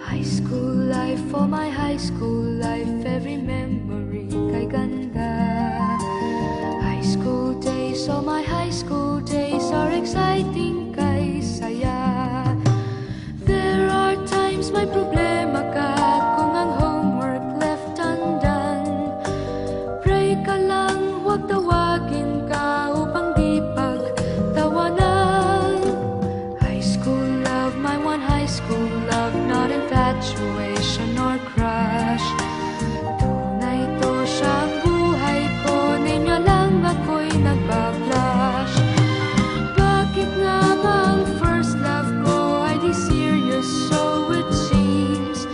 High school life, for my high school life, every memory kay ganda. High school days, oh my high school days are exciting kay saya. There are times may problema ka kung ang homework left undone. Pray ka lang, huwag tawagin ka upang di pagtawanan. High school love, my one high school love, not infatuation or crush. Tunay to siyang buhay ko, ninyo lang ako'y nagbablush. Bakit nga ba ang first love ko ay di serious, so it seems?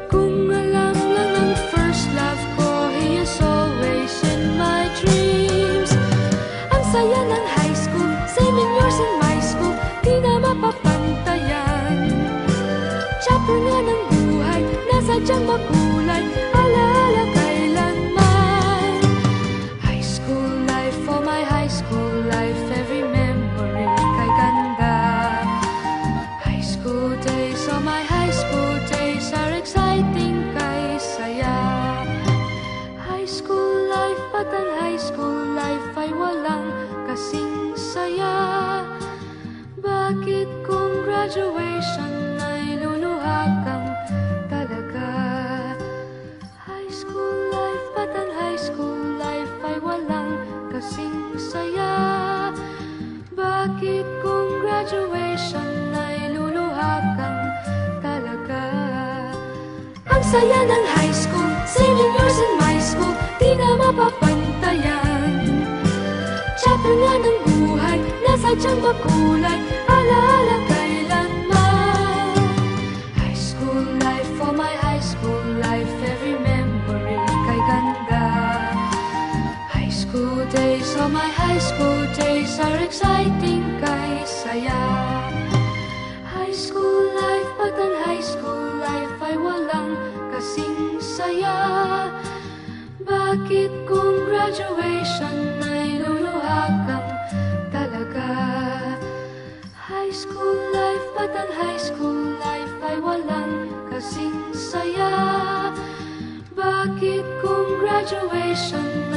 Kung alam lang ang first love ko, he is always in my dreams. Ang saya ng high school, same in yours in my school, di na mapapantayan. Chapter nga ng buhay, nasadyang makulay, alaala kailanman. High school life, for my high school life, every memory kay ganda. High school days, oh my high school days are exciting kay saya. High school life, but ang high school life ay walang kasing saya. Bakit kung graduation ay luluha kang talaga? High school life, but ang high school life ay walang kasing saya. Bakit kung graduation ay luluha kang talaga? Ang saya ng high school, same in yours in my school, di na mapapantayan. Chapter nga ng buhay, nasadyang makulay, alaala kailanman. High school life, for my high school life, every memory kay ganda. High school days, oh my high school days are exciting kay saya. High school life, but ang high school life ay walang kasing saya. Bakit kung graduation ay luluha kang talaga? High school life, but ang high school life ay walang kasing saya. Bakit kung graduation